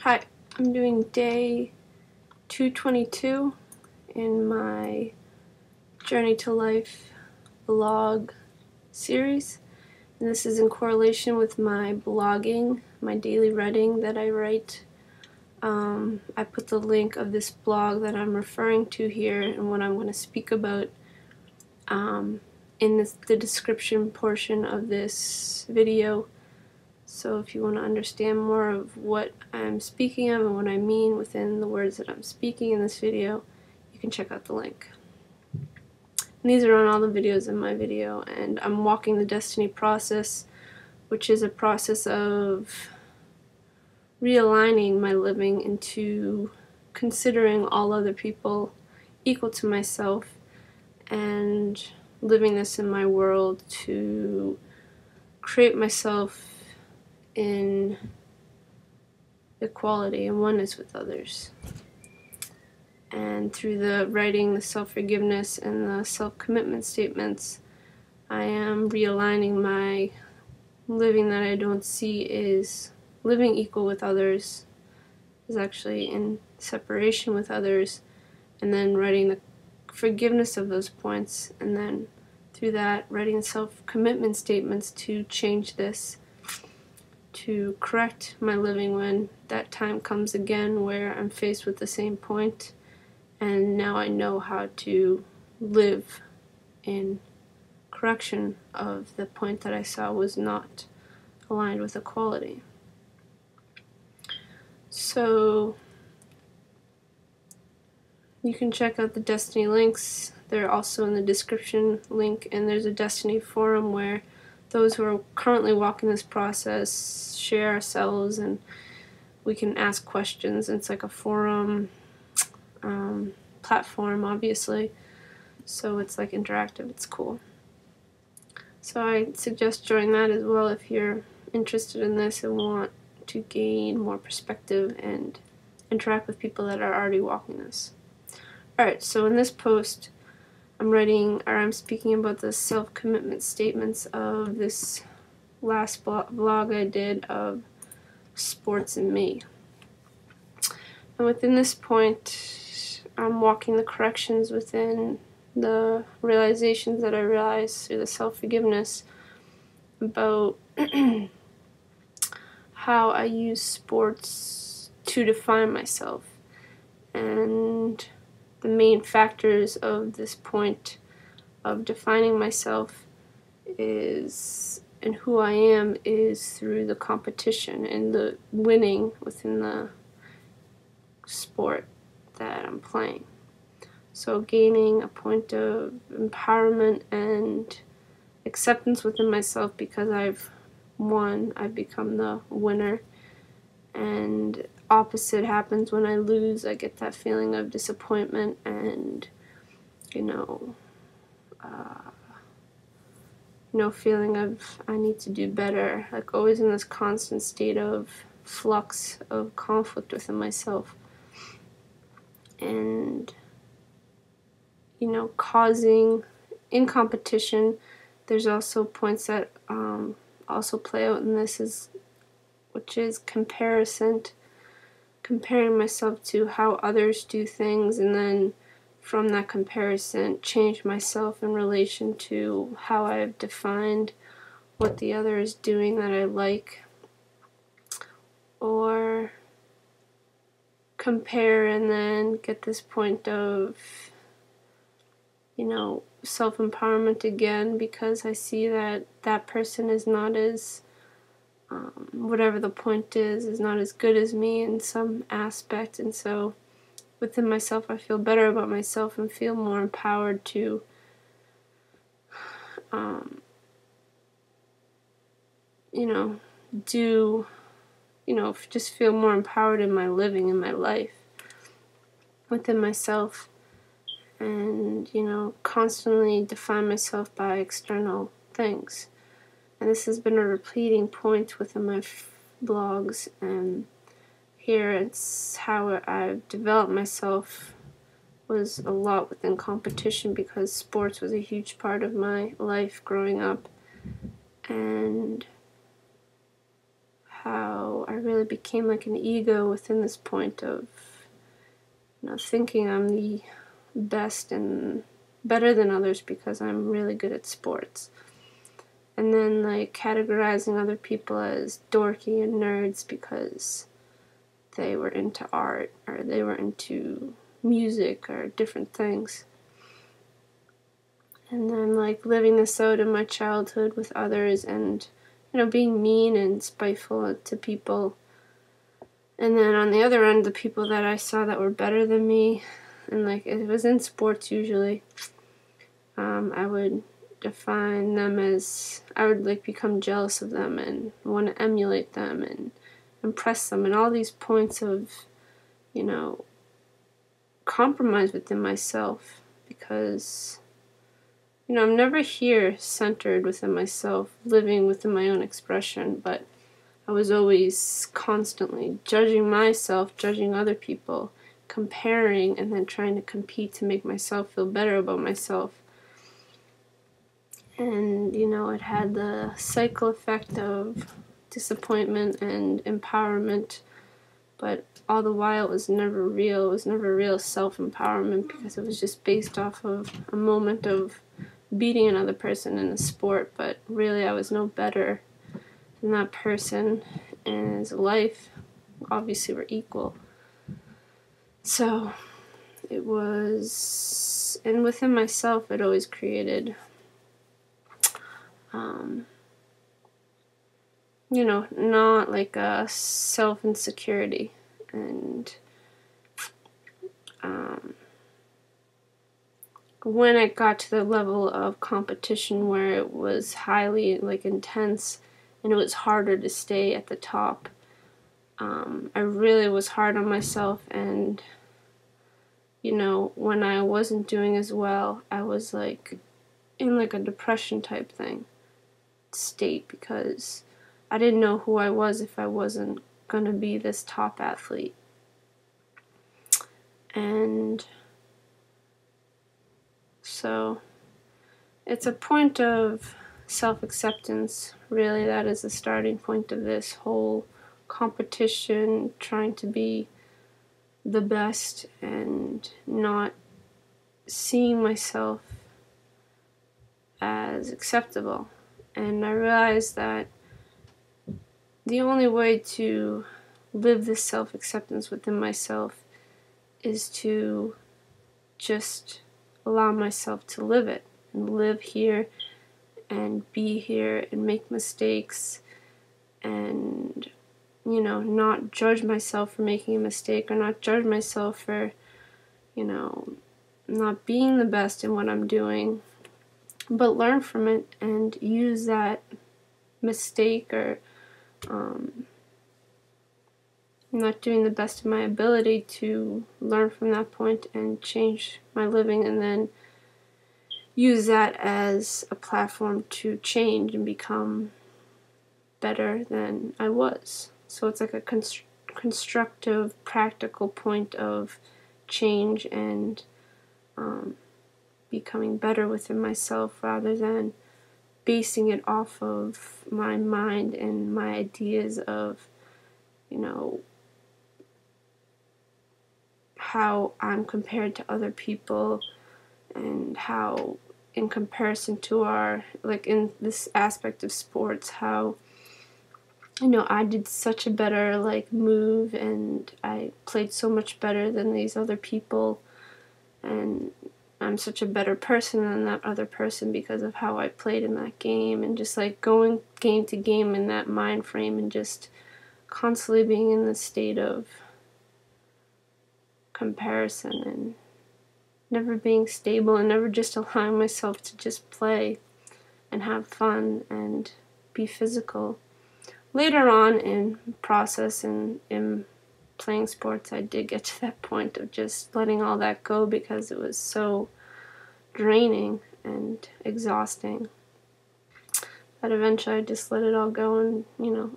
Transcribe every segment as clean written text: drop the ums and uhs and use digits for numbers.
Hi, I'm doing day 222 in my Journey to Life blog series, and this is in correlation with my blogging, my daily writing that I write. I put the link of this blog that I'm referring to here and what I'm going to speak about in the description portion of this video. So if you want to understand more of what I'm speaking of and what I mean within the words that I'm speaking in this video, you can check out the link. And these are on all the videos in my video, and I'm walking the Destiny process, which is a process of realigning my living into considering all other people equal to myself and living this in my world to create myself in equality and oneness with others. And through the writing, the self-forgiveness, and the self-commitment statements, I am realigning my living that I don't see is living equal with others, is actually in separation with others, and then writing the forgiveness of those points, and then through that writing self-commitment statements to change this, to correct my living when that time comes again where I'm faced with the same point, and now I know how to live in correction of the point that I saw was not aligned with equality. So you can check out the Destiny links. They're also in the description link, and there's a Destiny forum where those who are currently walking this process share ourselves, and we can ask questions. It's like a forum platform, obviously, so it's like interactive. It's cool. So I suggest joining that as well if you're interested in this and want to gain more perspective and interact with people that are already walking this. Alright, so in this post I'm speaking about the self-commitment statements of this last vlog I did of sports and me. And within this point, I'm walking the corrections within the realizations that I realized through the self-forgiveness about how I use sports to define myself. And the main factors of this point of defining myself is, and who I am, is through the competition and the winning within the sport that I'm playing. So gaining a point of empowerment and acceptance within myself because I've won, I've become the winner. And opposite happens when I lose. I get that feeling of disappointment and feeling of I need to do better, like always in this constant state of flux of conflict within myself, and causing in competition. There's also points that also play out in this, which is comparing myself to how others do things, and then from that comparison change myself in relation to how I've defined what the other is doing that I like, or compare and then get this point of self-empowerment again because I see that that person is not as whatever the point is not as good as me in some aspect, and so within myself I feel better about myself and feel more empowered to just feel more empowered in my living, in my life within myself, and constantly define myself by external things. And this has been a repeating point within my blogs, and here it's how I've developed myself was a lot within competition because sports was a huge part of my life growing up, and how I really became like an ego within this point of, thinking I'm the best and better than others because I'm really good at sports. And then like categorizing other people as dorky and nerds because they were into art or they were into music or different things. And then like living this out in my childhood with others and, being mean and spiteful to people. And then on the other end, the people that I saw that were better than me, and like it was in sports usually, I would define them as, I would like become jealous of them and want to emulate them and impress them, and all these points of, compromise within myself, because, I'm never here centered within myself, living within my own expression, but I was always constantly judging myself, judging other people, comparing, and then trying to compete to make myself feel better about myself. And, it had the cycle effect of disappointment and empowerment, but all the while it was never real. It was never real self-empowerment because it was just based off of a moment of beating another person in a sport, but really I was no better than that person, and as a life, obviously we're equal. So it was, and within myself it always created, not like a self-insecurity, and when it got to the level of competition where it was highly like intense and it was harder to stay at the top, I really was hard on myself, and when I wasn't doing as well, I was like in like a depression type thing state because I didn't know who I was if I wasn't gonna be this top athlete. And so it's a point of self-acceptance, really. That is the starting point of this whole competition, trying to be the best and not seeing myself as acceptable. And I realized that the only way to live this self-acceptance within myself is to just allow myself to live it and live here and be here and make mistakes and, not judge myself for making a mistake or not judge myself for, not being the best in what I'm doing, but learn from it and use that mistake or not doing the best of my ability to learn from that point and change my living, and then use that as a platform to change and become better than I was. So it's like a constructive, practical point of change and becoming better within myself, rather than basing it off of my mind and my ideas of, how I'm compared to other people, and how in comparison to our, like in this aspect of sports, how, I did such a better like move and I played so much better than these other people, and I'm such a better person than that other person because of how I played in that game, and just like going game to game in that mind frame and just constantly being in this state of comparison and never being stable and never just allowing myself to just play and have fun and be physical. Later on in process and in playing sports, I did get to that point of just letting all that go because it was so draining and exhausting that eventually I just let it all go and,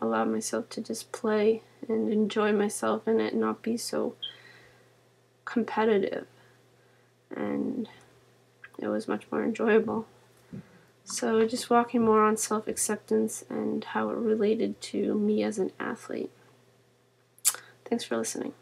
allow myself to just play and enjoy myself in it and not be so competitive. And it was much more enjoyable. So just walking more on self-acceptance and how it related to me as an athlete. Thanks for listening.